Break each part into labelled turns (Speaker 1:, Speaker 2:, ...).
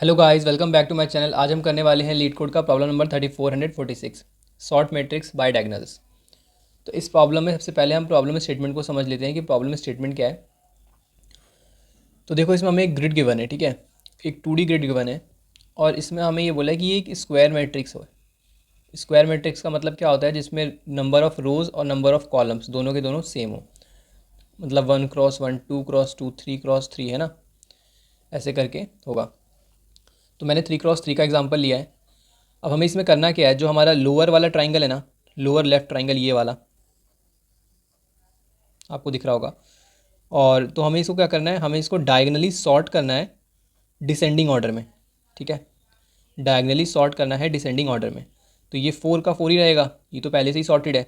Speaker 1: Hello guys, welcome back to my channel. आज हम करने वाले हैं लीड कोड का problem number 3446, sort matrix by diagonals. तो इस प्रॉब्लम में सबसे पहले हम प्रॉब्लम स्टेटमेंट को समझ लेते हैं कि प्रॉब्लम स्टेटमेंट क्या है। तो देखो, इसमें हमें एक ग्रिड गिवन है, ठीक है, एक 2D ग्रिड गिवन है और इसमें हमें ये बोला है कि ये एक स्क्वायर मैट्रिक्स हो। स्क्वायर मैट्रिक्स का मतलब क्या होता है, जिसमें नंबर ऑफ़ रोज़ और नंबर ऑफ़ कॉलम्स दोनों के दोनों सेम हो, मतलब 1x1, 2x2, 3x3 है ना, ऐसे करके होगा। तो मैंने 3x3 का एग्जांपल लिया है। अब हमें इसमें करना क्या है, जो हमारा लोअर वाला ट्राइंगल है ना, लोअर लेफ्ट ट्राइंगल ये वाला आपको दिख रहा होगा, और तो हमें इसको क्या करना है, हमें इसको डायगनली सॉर्ट करना है डिसेंडिंग ऑर्डर में, ठीक है। डायगनली सॉर्ट करना है डिसेंडिंग ऑर्डर में। तो ये 4 का 4 ही रहेगा, ये तो पहले से ही सॉर्टेड है।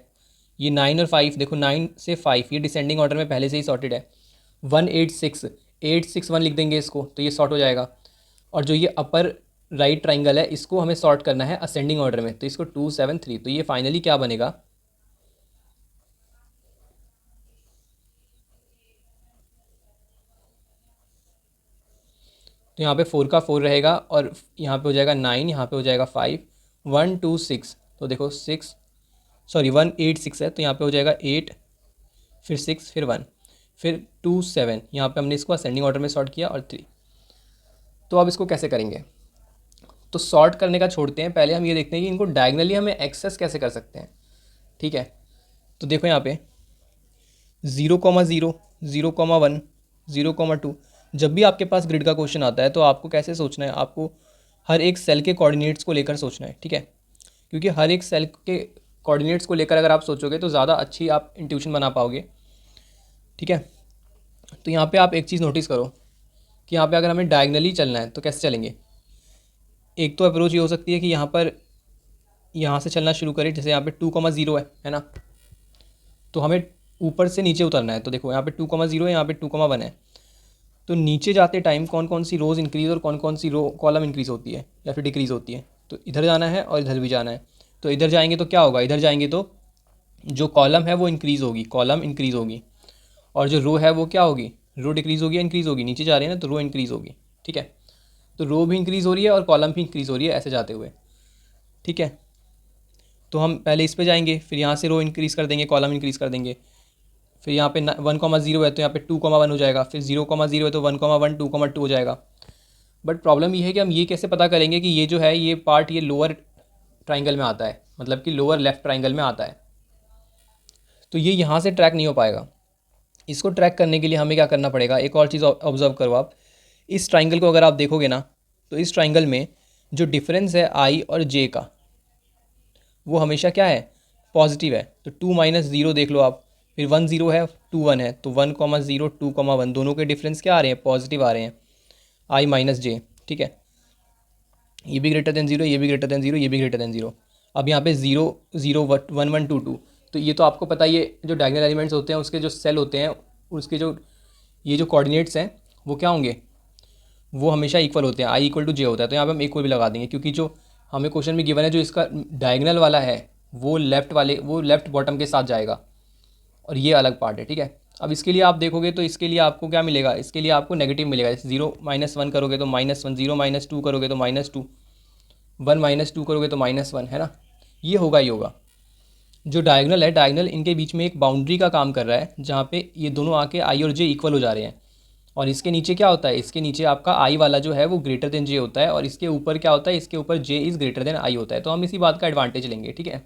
Speaker 1: ये 9 और 5, देखो 9 से 5 ये डिसेंडिंग ऑर्डर में पहले से ही सॉर्टेड है। 186, 861 लिख देंगे इसको, तो ये सॉर्ट हो जाएगा। और जो ये अपर राइट ट्राइंगल है, इसको हमें सॉर्ट करना है असेंडिंग ऑर्डर में, तो इसको 273, तो ये फाइनली क्या बनेगा, तो यहाँ पे 4 का 4 रहेगा और यहाँ पे हो जाएगा 9, यहाँ पे हो जाएगा 5, 126, तो देखो 6, सॉरी 186 है, तो यहाँ पे हो जाएगा 8, फिर 6, फिर 1, फिर 2 7, यहाँ पे हमने इसको असेंडिंग ऑर्डर में सॉर्ट किया और 3। तो अब इसको कैसे करेंगे, तो सॉर्ट करने का छोड़ते हैं, पहले हम ये देखते हैं कि इनको डायगनली हमें एक्सेस कैसे कर सकते हैं, ठीक है। तो देखो यहाँ पे 0,0, 0,1, 0,2, जब भी आपके पास ग्रिड का क्वेश्चन आता है तो आपको कैसे सोचना है, आपको हर एक सेल के कोऑर्डिनेट्स को लेकर सोचना है, ठीक है। क्योंकि हर एक सेल के कोऑर्डिनेट्स को लेकर अगर आप सोचोगे तो ज़्यादा अच्छी आप इंट्यूशन बना पाओगे, ठीक है। तो यहाँ पे आप एक चीज़ नोटिस करो कि यहाँ पे अगर हमें डायगनली चलना है तो कैसे चलेंगे। एक तो अप्रोच ये हो सकती है कि यहाँ पर यहाँ से चलना शुरू करें, जैसे यहाँ पे 2,0 है ना, तो हमें ऊपर से नीचे उतरना है। तो देखो यहाँ पे 2,0 है, यहाँ पे 2,1 है, तो नीचे जाते टाइम कौन कौन सी रोज़ इंक्रीज़ और कौन कौन सी रो कॉलम इंक्रीज़ होती है या फिर डिक्रीज़ होती है। तो इधर जाना है और इधर भी जाना है। तो इधर जाएंगे तो क्या होगा, इधर जाएंगे तो जो कॉलम है वो इंक्रीज़ होगी, कॉलम इंक्रीज़ होगी, और जो रो है वो क्या होगी, रो डिक्रीज़ होगी या इंक्रीज़ होगी। नीचे जा रहे हैं ना तो रो इंक्रीज़ होगी, ठीक है। तो रो भी इंक्रीज़ हो रही है और कॉलम भी इंक्रीज़ हो रही है ऐसे जाते हुए, ठीक है। तो हम पहले इस पे जाएंगे, फिर यहाँ से रो इंक्रीज़ कर देंगे, कॉलम इंक्रीज़ कर देंगे। फिर यहाँ पे 1,0 है तो यहाँ पे 2,1 हो जाएगा, फिर 0,0 है तो 1,1, 2,2 हो जाएगा। बट प्रॉब्लम ये है कि हम ये कैसे पता करेंगे कि ये जो है ये पार्ट ये लोअर ट्राइंगल में आता है, मतलब कि लोअर लेफ्ट ट्राइंगल में आता है। तो ये यहाँ से ट्रैक नहीं हो पाएगा। इसको ट्रैक करने के लिए हमें क्या करना पड़ेगा, एक और चीज़ ऑब्जर्व करो आप, इस ट्राइंगल को अगर आप देखोगे ना, तो इस ट्राइंगल में जो डिफरेंस है आई और जे का, वो हमेशा क्या है, पॉजिटिव है। तो 2 - 0 देख लो आप, फिर 1 0 है, 2 1 है, तो 1,0, 2,1 दोनों के डिफरेंस क्या आ रहे हैं, पॉजिटिव आ रहे हैं, आई माइनस जे, ठीक है। ये भी ग्रेटर देन 0, ये भी ग्रेटर देन 0, ये भी ग्रेटर देन 0। अब यहाँ पे 0 0 1 1 2 2, तो ये तो आपको पता ही है, जो डायगोनल एलिमेंट्स होते हैं उसके जो सेल होते हैं, उसके जो ये जो कोऑर्डिनेट्स हैं वो क्या होंगे, वो हमेशा इक्वल होते हैं, आई इक्वल टू जे होता है। तो यहाँ पे हम इक्वल भी लगा देंगे, क्योंकि जो हमें क्वेश्चन में गिवन है, जो इसका डायगोनल वाला है वो लेफ्ट बॉटम के साथ जाएगा और ये अलग पार्ट है, ठीक है। अब इसके लिए आप देखोगे तो इसके लिए आपको क्या मिलेगा, इसके लिए आपको नेगेटिव मिलेगा। जैसे 0 - 1 करोगे तो -1, 0 - 2 करोगे तो -2, 1 - 2 करोगे तो -1, है ना, ये होगा ही होगा। जो डायगोनल है, डायगोनल इनके बीच में एक बाउंड्री का काम कर रहा है, जहाँ पे ये दोनों आके आई और जे इक्वल हो जा रहे हैं। और इसके नीचे क्या होता है, इसके नीचे आपका आई वाला जो है वो ग्रेटर देन जे होता है, और इसके ऊपर क्या होता है, इसके ऊपर जे इज़ ग्रेटर देन आई होता है। तो हम इसी बात का एडवांटेज लेंगे, ठीक है।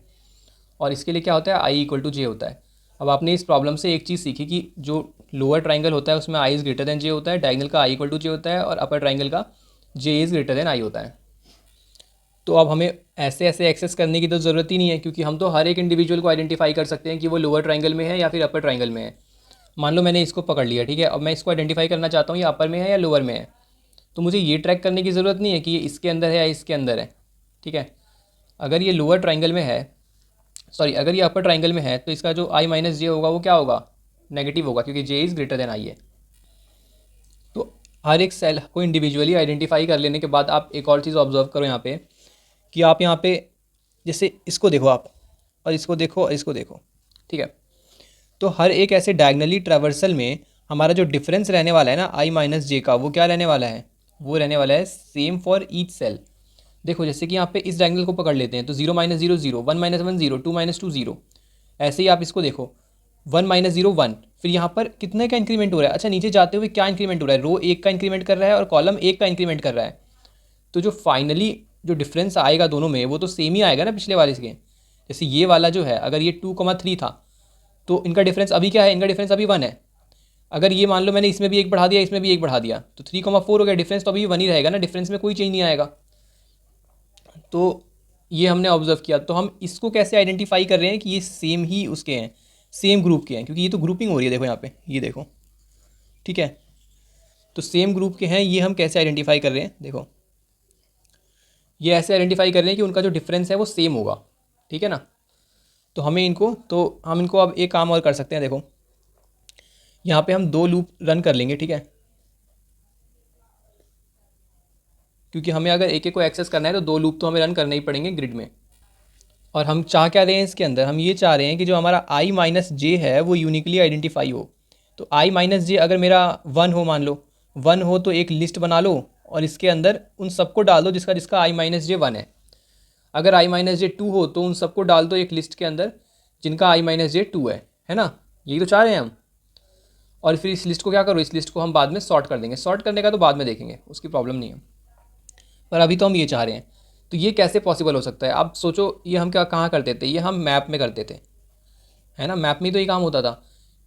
Speaker 1: और इसके लिए क्या होता है, आई इक्वल टू जे होता है। अब आपने इस प्रॉब्लम से एक चीज़ सीखी कि जो लोअर ट्राइंगल होता है उसमें आई इज़ ग्रेटर देन जे होता है, डायगोनल का आई इक्वल टू जे होता है, और अपर ट्राइंगल का जे इज़ ग्रेटर देन आई होता है। तो अब हमें ऐसे ऐसे एक्सेस करने की तो ज़रूरत ही नहीं है, क्योंकि हम तो हर एक इंडिविजुअल को आइडेंटिफाई कर सकते हैं कि वो लोअर ट्राइंगल में है या फिर अपर ट्राइंगल में है। मान लो मैंने इसको पकड़ लिया, ठीक है, अब मैं इसको आइडेंटिफाई करना चाहता हूँ ये अपर में है या लोअर में है। तो मुझे ये ट्रैक करने की ज़रूरत नहीं है कि ये इसके अंदर है या इसके अंदर है, ठीक है। अगर ये लोअर ट्राइंगल में है, सॉरी अगर ये अपर ट्राइंगल में है, तो इसका जो आई माइनस जे होगा वो क्या होगा, नेगेटिव होगा, क्योंकि जे इज़ ग्रेटर देन आई है। तो हर एक सेल को इंडिविजुअली आइडेंटिफाई कर लेने के बाद आप एक और चीज़ ऑब्जर्व करो यहाँ पे, कि आप यहाँ पे जैसे इसको देखो आप, और इसको देखो और इसको देखो, ठीक है। तो हर एक ऐसे डायगनली ट्रैवर्सल में हमारा जो डिफरेंस रहने वाला है ना आई माइनस जे का, वो क्या रहने वाला है, वो रहने वाला है सेम फॉर ईच सेल। देखो जैसे कि यहाँ पे इस डायगोनल को पकड़ लेते हैं तो 0 माइनस 0 0, 1 माइनस 1 0, 2 माइनस 2 0। ऐसे ही आप इसको देखो 1 माइनस 0 1, फिर यहाँ पर कितने का इंक्रीमेंट हो रहा है, अच्छा नीचे जाते हुए क्या इंक्रीमेंट हो रहा है, रो 1 का इंक्रीमेंट कर रहा है और कॉलम 1 का इंक्रीमेंट कर रहा है। तो जो फाइनली जो डिफरेंस आएगा दोनों में वो तो सेम ही आएगा ना पिछले वाले के। जैसे ये वाला जो है अगर ये 2,3 था तो इनका डिफरेंस अभी क्या है, इनका डिफरेंस अभी 1 है। अगर ये मान लो मैंने इसमें भी एक बढ़ा दिया इसमें भी एक बढ़ा दिया तो 3,4 हो गया, डिफरेंस तो अभी 1 ही रहेगा ना, डिफरेंस में कोई चेंज नहीं आएगा। तो ये हमने ऑब्जर्व किया। तो हम इसको कैसे आइडेंटिफाई कर रहे हैं कि ये सेम ही उसके हैं, सेम ग्रुप के हैं, क्योंकि ये तो ग्रुपिंग हो रही है देखो यहाँ पे, ये देखो ठीक है। तो सेम ग्रुप के हैं, ये हम कैसे आइडेंटिफाई कर रहे हैं, देखो ये ऐसे आइडेंटिफाई कर रहे हैं कि उनका जो डिफरेंस है वो सेम होगा, ठीक है ना। तो हम इनको अब एक काम और कर सकते हैं, देखो यहाँ पे हम 2 लूप रन कर लेंगे, ठीक है, क्योंकि हमें अगर एक एक को एक्सेस करना है तो 2 लूप तो हमें रन करने ही पड़ेंगे ग्रिड में। और हम चाह क्या रहे हैं इसके अंदर, हम ये चाह रहे हैं कि जो हमारा i माइनस जे है वो यूनिकली आइडेंटिफाई हो। तो i माइनस जे अगर मेरा 1 हो, मान लो 1 हो तो एक लिस्ट बना लो और इसके अंदर उन सबको डाल दो जिसका जिसका i माइनस जे 1 है। अगर i माइनस जे 2 हो तो उन सबको डाल दो एक लिस्ट के अंदर जिनका i माइनस जे 2 है ना, यही तो चाह रहे हैं हम। और फिर इस लिस्ट को क्या करो, इस लिस्ट को हम बाद में सॉर्ट कर देंगे, सॉर्ट करने का तो बाद में देखेंगे, उसकी प्रॉब्लम नहीं है, पर अभी तो हम ये चाह रहे हैं। तो ये कैसे पॉसिबल हो सकता है, आप सोचो ये हम क्या कहाँ करते थे, ये हम मैप में करते थे, है ना। मैप में तो ये काम होता था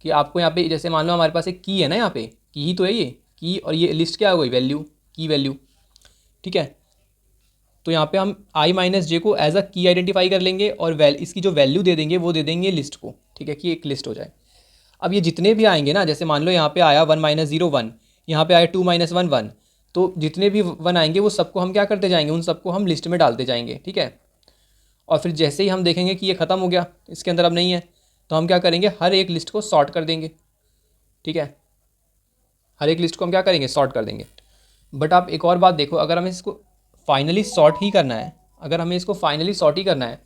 Speaker 1: कि आपको यहाँ पे जैसे मान लो हमारे पास एक की है ना, यहाँ पे की ही तो है ये की, और ये लिस्ट क्या हो गई, वैल्यू, की वैल्यू, ठीक है। तो यहाँ पे हम आई माइनस जे को एज अ की आइडेंटिफाई कर लेंगे और इसकी जो वैल्यू दे देंगे वो दे देंगे लिस्ट को, ठीक है, कि एक लिस्ट हो जाए। अब ये जितने भी आएंगे ना, जैसे मान लो यहाँ पे आया 1 माइनस 0 1, यहाँ पे आया 2 माइनस 1 1, तो जितने भी 1 आएंगे वो सबको हम क्या करते जाएंगे, उन सबको हम लिस्ट में डालते जाएंगे, ठीक है। और फिर जैसे ही हम देखेंगे कि ये ख़त्म हो गया, इसके अंदर अब नहीं है, तो हम क्या करेंगे, हर एक लिस्ट को सॉर्ट कर देंगे, ठीक है, हर एक लिस्ट को हम क्या करेंगे, सॉर्ट कर देंगे। बट आप एक और बात देखो, अगर हमें इसको फाइनली सॉर्ट ही करना है, अगर हमें इसको फाइनली सॉर्ट ही करना है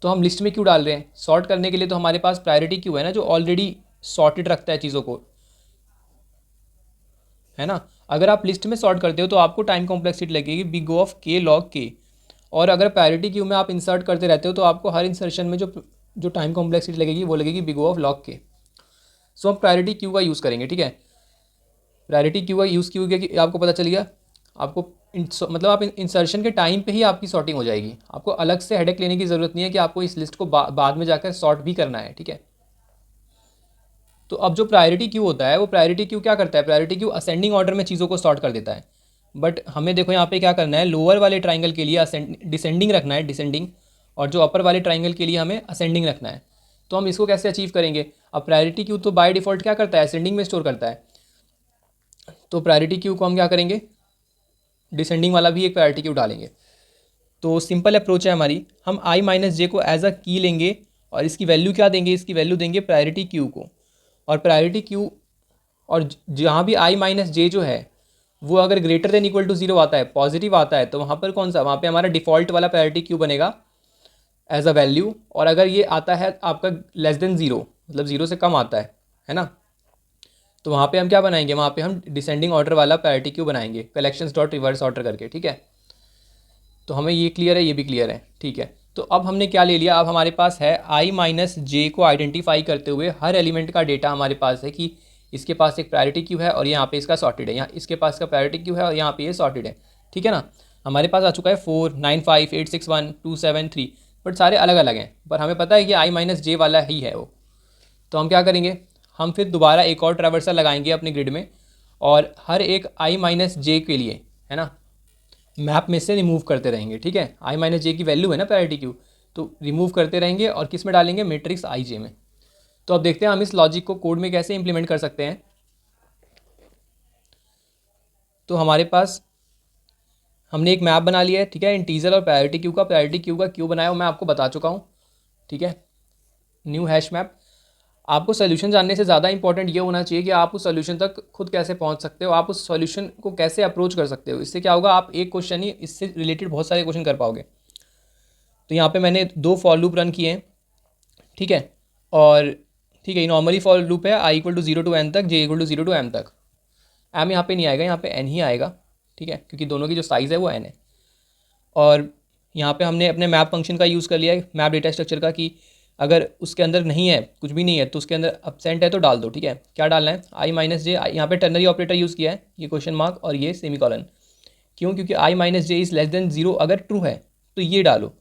Speaker 1: तो हम लिस्ट में क्यों डाल रहे हैं, सॉर्ट करने के लिए तो हमारे पास प्रायोरिटी क्यों है ना, जो ऑलरेडी सॉर्टेड रखता है चीज़ों को, है ना। अगर आप लिस्ट में सॉर्ट करते हो तो आपको टाइम कॉम्प्लेक्सिटी लगेगी बिग O ऑफ के लॉग के, और अगर प्रायोरिटी क्यू में आप इंसर्ट करते रहते हो तो आपको हर इंसर्शन में जो जो टाइम कॉम्प्लेक्सिटी लगेगी वो लगेगी बिग O ऑफ लॉग के। सो हम प्रायोरिटी क्यू का यूज़ करेंगे, ठीक है। प्रायोरिटी क्यू का यूज़ क्यों किया कि आपको पता चल गया, आपको मतलब आप इंसर्शन के टाइम पे ही आपकी सॉर्टिंग हो जाएगी, आपको अलग से हेडेक लेने की ज़रूरत नहीं है कि आपको इस लिस्ट को बाद में जाकर सॉर्ट भी करना है, ठीक है। तो अब जो प्रायोरिटी क्यू होता है वो प्रायोरिटी क्यू क्या करता है, प्रायोरिटी क्यू असेंडिंग ऑर्डर में चीज़ों को सॉर्ट कर देता है। बट हमें देखो यहाँ पे क्या करना है, लोअर वाले ट्राइंगल के लिए डिसेंडिंग रखना है, डिसेंडिंग, और जो अपर वाले ट्राइंगल के लिए हमें असेंडिंग रखना है। तो हम इसको कैसे अचीव करेंगे, अब प्रायोरिटी क्यू तो बाय डिफ़ॉल्ट क्या करता है, असेंडिंग में स्टोर करता है। तो प्रायोरिटी क्यू को हम क्या करेंगे, डिसेंडिंग वाला भी एक प्रायोरिटी क्यू डालेंगे। तो सिंपल अप्रोच है हमारी, हम आई माइनस जे को एज अ की लेंगे और इसकी वैल्यू क्या देंगे, इसकी वैल्यू देंगे प्रायोरिटी क्यू को। और प्रायोरिटी क्यू, और जहाँ भी आई माइनस जे जो है वो अगर ग्रेटर देन इक्वल टू 0 आता है, पॉजिटिव आता है, तो वहाँ पर कौन सा, वहाँ पे हमारा डिफ़ॉल्ट वाला प्रायोरिटी क्यू बनेगा एज अ वैल्यू। और अगर ये आता है आपका लेस देन 0, मतलब 0 से कम आता है ना, तो वहाँ पे हम क्या बनाएंगे, वहाँ पे हम डिसेंडिंग ऑर्डर वाला प्रायोरिटी क्यू बनाएंगे, कलेक्शंस डॉट रिवर्स ऑर्डर करके, ठीक है। तो हमें ये क्लियर है, ये भी क्लियर है, ठीक है। तो अब हमने क्या ले लिया, अब हमारे पास है आई माइनस जे को आइडेंटिफाई करते हुए हर एलिमेंट का डेटा हमारे पास है कि इसके पास एक प्रायोरिटी क्यू है और यहाँ पे इसका सॉर्टेड है, यहाँ इसके पास का प्रायोरिटी क्यू है और यहाँ पे ये सॉर्टेड है, ठीक है ना। हमारे पास आ चुका है 4 9 5 8 6 1 2 7 3, बट सारे अलग अलग हैं, पर हमें पता है कि आई माइनस जे वाला ही है वो। तो हम क्या करेंगे, हम फिर दोबारा एक और ट्रैवर्सल लगाएंगे अपने ग्रिड में और हर एक आई माइनस जे के लिए, है ना, मैप में से रिमूव करते रहेंगे, ठीक है। आई माइनस जे की वैल्यू है ना प्रायोरिटी क्यू, तो रिमूव करते रहेंगे और किस में डालेंगे, मैट्रिक्स आई जे में। तो अब देखते हैं हम इस लॉजिक को कोड में कैसे इंप्लीमेंट कर सकते हैं। तो हमारे पास हमने एक मैप बना लिया है, ठीक है, इंटीजर और प्रायोरिटी क्यू का क्यू बनाया वो मैं आपको बता चुका हूँ, ठीक है, न्यू हैश मैप। आपको सोल्यूशन जानने से ज़्यादा इंपॉर्टेंट ये होना चाहिए कि आप उस सोल्यूशन तक खुद कैसे पहुंच सकते हो, आप उस सोल्यूशन को कैसे अप्रोच कर सकते हो। इससे क्या होगा, आप एक क्वेश्चन ही, इससे रिलेटेड बहुत सारे क्वेश्चन कर पाओगे। तो यहाँ पे मैंने 2 फॉर लूप रन किए हैं, ठीक है, और ठीक है, नॉर्मली फॉर लूप है i equal to 0 to n तक, j equal to 0 to m तक। m यहाँ पे नहीं आएगा, यहाँ पे n ही आएगा, ठीक है, क्योंकि दोनों की जो साइज़ है वो n है। और यहाँ पे हमने अपने मैप फंक्शन का यूज़ कर लिया है, मैप डेटा स्ट्रक्चर का, कि अगर उसके अंदर नहीं है, कुछ भी नहीं है, तो उसके अंदर एब्सेंट है तो डाल दो। ठीक है, क्या डालना है, आई माइनस जे, यहाँ पे टर्नरी ऑपरेटर यूज़ किया है, ये क्वेश्चन मार्क और ये सेमीकॉलन। क्यों, क्योंकि i minus j is less than 0 अगर ट्रू है तो ये डालो,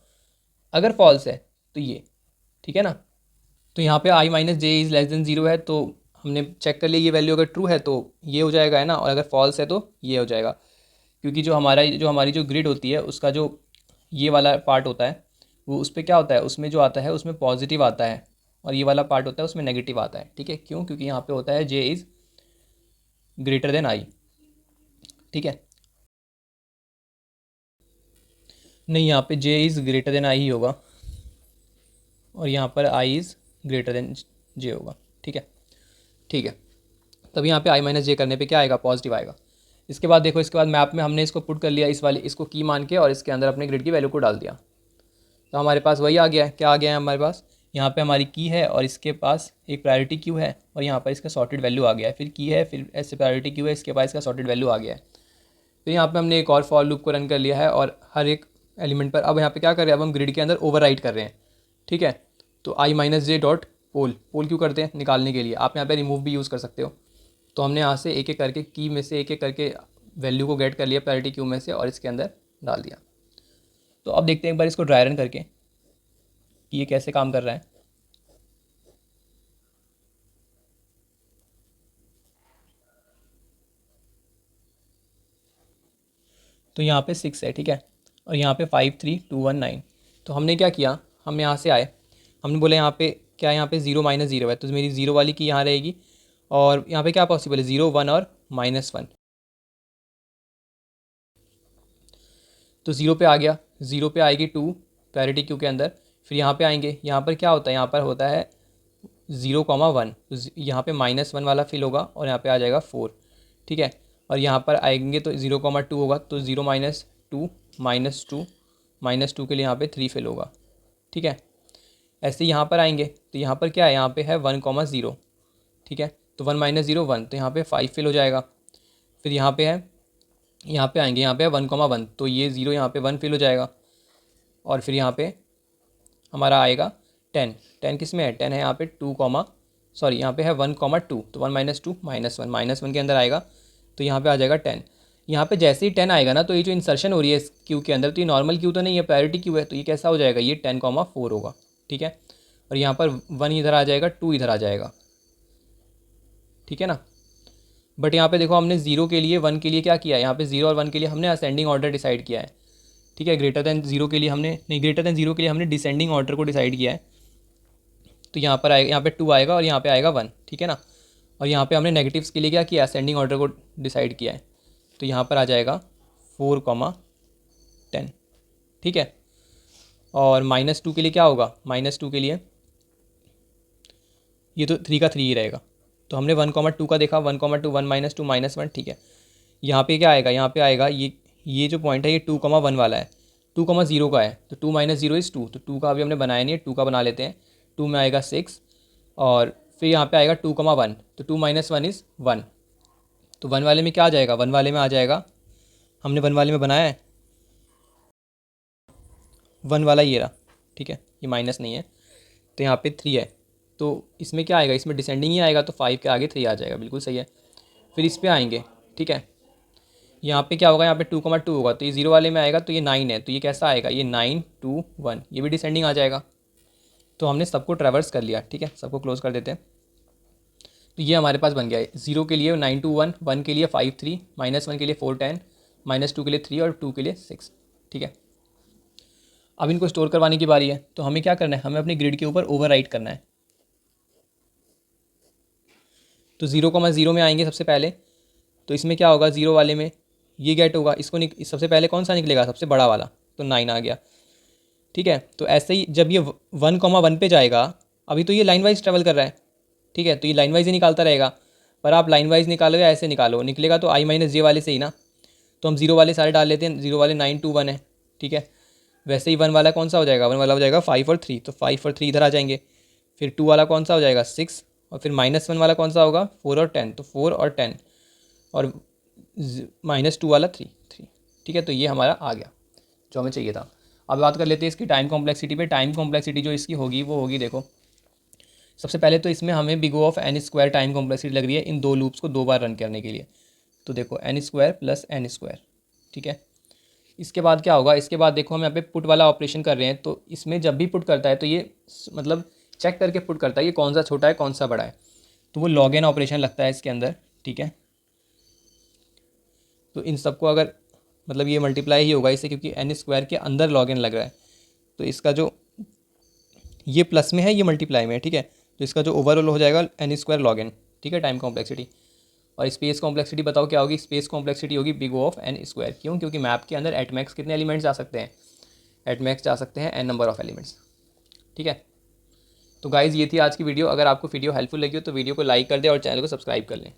Speaker 1: अगर फॉल्स है तो ये। ठीक है ना, तो यहाँ पे i minus j is less than 0 है, तो हमने चेक कर लिया ये वैल्यू अगर ट्रू है तो ये हो जाएगा, है ना, और अगर फॉल्स है तो ये हो जाएगा। क्योंकि जो हमारी जो ग्रिड होती है उसका जो ये वाला पार्ट होता है वो उस पर क्या होता है, उसमें जो आता है उसमें पॉजिटिव आता है, और ये वाला पार्ट होता है उसमें नेगेटिव आता है। ठीक है, क्यों, क्योंकि यहाँ पे होता है जे इज़ ग्रेटर देन आई। ठीक है, नहीं, यहाँ पे जे इज़ ग्रेटर देन आई ही होगा, और यहाँ पर आई इज़ ग्रेटर देन जे होगा। ठीक है, ठीक है, तब यहाँ पे आई माइनस जे करने पे क्या आएगा, पॉजिटिव आएगा। इसके बाद देखो, इसके बाद मैप में हमने इसको पुट कर लिया, इस वाले इसको की मान के, और इसके अंदर अपने ग्रिड की वैल्यू को डाल दिया, तो हमारे पास वही आ गया है। क्या आ गया है हमारे पास, यहाँ पे हमारी की है और इसके पास एक प्रायोरिटी क्यू है, और यहाँ पर इसका सॉर्टेड वैल्यू आ गया है, फिर की है, फिर ऐसे प्रायोरिटी क्यू है, इसके पास इसका सॉर्टेड वैल्यू आ गया है। तो यहाँ पे हमने एक और फॉर लूप को रन कर लिया है, और हर एक एलिमेंट पर अब यहाँ पे क्या कर रहे हैं, अब हम ग्रिड के अंदर ओवरराइट कर रहे हैं। ठीक है, तो आई माइनस जे डॉट पोल, पोल क्यों करते हैं, निकालने के लिए। आप यहाँ पे रिमूव भी यूज़ कर सकते हो। तो हमने यहाँ से एक एक करके की में से एक एक करके वैल्यू को गेट कर लिया प्रायोरिटी क्यू में से, और इसके अंदर डाल दिया। तो अब देखते हैं एक बार इसको ड्राई रन करके कि ये कैसे काम कर रहा है। तो यहाँ पे 6 है, ठीक है, और यहाँ पे 5 3 2 1 9। तो हमने क्या किया, हम यहाँ से आए, हमने बोला यहाँ पे क्या, यहाँ पे 0 माइनस 0 है, तो मेरी 0 वाली की यहाँ रहेगी, और यहाँ पे क्या पॉसिबल है, 0 1 और -1। तो 0 पे आ गया, 0 पे आएगी 2 पैरिटी क्यू के अंदर। फिर यहाँ पे आएंगे, यहाँ पर क्या होता है, यहाँ पर होता है 0,1, तो यहाँ पे -1 वाला फिल होगा, और यहाँ पे आ जाएगा 4। ठीक है, और यहाँ पर आएंगे तो 0,2 होगा, तो 0 -2 -2 -2 के लिए यहाँ पे 3 फिल होगा। ठीक है, ऐसे यहाँ पर आएंगे तो यहाँ पर क्या है, यहाँ पे है 1,0। ठीक है, तो 1 - 0 1, तो यहाँ पे 5 फिल हो जाएगा। फिर यहाँ पे है, यहाँ पे आएंगे, यहाँ पे है 1,1, तो ये 0 यहाँ पे 1 फिल हो जाएगा। और फिर यहाँ पे हमारा आएगा 10, 10 किस में है, 10 है यहाँ पे 2, सॉरी यहाँ पे है 1,2, तो 1 - 2 -1 -1 के अंदर आएगा, तो यहाँ पे आ जाएगा 10। यहाँ पे जैसे ही 10 आएगा ना, तो ये जो इंसर्शन हो रही है इस क्यू के अंदर, तो ये नॉर्मल क्यू तो नहीं है, प्रायोरिटी क्यू है, तो ये कैसा हो जाएगा, ये 10,4 होगा। ठीक है, और यहाँ पर 1 इधर आ जाएगा, 2 इधर आ जाएगा। ठीक है ना, बट यहाँ पे देखो हमने 0 के लिए 1 के लिए क्या किया है, यहाँ पे 0 और 1 के लिए हमने असेंडिंग ऑर्डर डिसाइड किया है। ठीक है, ग्रेटर देन 0 के लिए हमने नहीं, ग्रेटर देन 0 के लिए हमने डिसेंडिंग ऑर्डर को डिसाइड किया है। तो यहाँ पर आएगा, यहाँ पे 2 आएगा, और यहाँ पे आएगा 1। ठीक है ना, और यहाँ पे हमने नेगेटिव्स के लिए क्या किया, असेंडिंग ऑर्डर को डिसाइड किया है। तो यहाँ पर आ जाएगा 4,10। ठीक है, और -2 के लिए क्या होगा, -2 के लिए ये तो 3 का 3 ही रहेगा। तो हमने 1,2 का देखा, 1,2 1 -2 -1। ठीक है, यहाँ पे क्या आएगा, यहाँ पे आएगा ये जो पॉइंट है ये 2,1 वाला है, 2,0 का है, तो 2 - 0 इज़ 2, तो 2 का अभी हमने बनाया नहीं है, 2 का बना लेते हैं। 2 में आएगा 6, और फिर यहाँ पे आएगा 2,1, तो 2 - 1 इज़ 1। तो 1 वाले में क्या आ जाएगा, 1 वाले में आ जाएगा, हमने 1 वाले में बनाया है 1 वाला ये रहा। ठीक है, ये माइनस नहीं है, तो यहाँ पे 3 है, तो इसमें क्या आएगा, इसमें डिसेंडिंग ही आएगा, तो 5 के आगे 3 आ जाएगा, बिल्कुल सही है। फिर इस पर आएंगे, ठीक है, यहाँ पे क्या होगा, यहाँ पे 2,2 होगा, तो ये 0 वाले में आएगा, तो ये 9 है, तो ये कैसा आएगा, ये 9 2 1, ये भी डिसेंडिंग आ जाएगा। तो हमने सबको ट्रैवर्स कर लिया। ठीक है, सबको क्लोज कर देते हैं। तो ये हमारे पास बन गया है, 0 के लिए 9 2 1, 1 के लिए 5 3, -1 के लिए 4 10, -2 के लिए 3, और 2 के लिए 6। ठीक है, अब इनको स्टोर करवाने की बारी है, तो हमें क्या करना है, हमें अपनी ग्रिड के ऊपर ओवरराइट करना है। तो 0,0 में आएंगे सबसे पहले, तो इसमें क्या होगा, 0 वाले में ये गेट होगा, इसको सबसे पहले कौन सा निकलेगा, सबसे बड़ा वाला, तो 9 आ गया। ठीक है, तो ऐसे ही जब ये 1,1 पे जाएगा, अभी तो ये लाइन वाइज ट्रेवल कर रहा है। ठीक है, तो ये लाइन वाइज ही निकालता रहेगा, पर आप लाइन वाइज निकालो या ऐसे निकालो, निकलेगा तो I - J वाले से ही ना। तो हम 0 वाले सारे डाल लेते हैं, 0 वाले 9 2 1 है। ठीक है, वैसे ही 1 वाला कौन सा हो जाएगा, 1 वाला हो जाएगा 5 और 3, तो 5 और 3 इधर आ जाएंगे। फिर 2 वाला कौन सा हो जाएगा 6, और फिर -1 वाला कौन सा होगा 4 और 10, तो 4 और 10, और -2 वाला 3 3। ठीक है, तो ये हमारा आ गया जो हमें चाहिए था। अब बात कर लेते हैं इसकी टाइम कॉम्प्लेक्सिटी पे। टाइम कॉम्प्लेक्सिटी जो इसकी होगी वो होगी, देखो सबसे पहले तो इसमें हमें big O of n square time complexity लग रही है इन दो लूप्स को 2 बार रन करने के लिए। तो देखो n square plus n square. ठीक है, इसके बाद क्या होगा, इसके बाद देखो हम यहाँ पे पुट वाला ऑपरेशन कर रहे हैं, तो इसमें जब भी पुट करता है तो ये मतलब चेक करके पुट करता है ये कौन सा छोटा है कौन सा बड़ा है, तो वो लॉग एन ऑपरेशन लगता है इसके अंदर। ठीक है, तो इन सबको अगर मतलब ये मल्टीप्लाई ही होगा इससे, क्योंकि एन स्क्वायर के अंदर लॉग एन लग रहा है, तो इसका जो ये प्लस में है ये मल्टीप्लाई में है। ठीक है, तो इसका जो ओवरऑल हो जाएगा एन स्क्वायर लॉग एन। ठीक है, टाइम कॉम्प्लेक्सिटी। और स्पेस कॉम्प्लेक्सिटी बताओ क्या होगी, स्पेस कॉम्प्लेक्सिटी होगी big O of n square. क्यों, क्योंकि मैप के अंदर एट मैक्स कितने एलिमेंट्स जा सकते हैं, एट मैक्स जा सकते हैं एन नंबर ऑफ एलिमेंट्स। ठीक है, तो गाइज़ ये थी आज की वीडियो। अगर आपको वीडियो हेल्पफुल लगी हो तो वीडियो को लाइक कर दें और चैनल को सब्सक्राइब कर लें।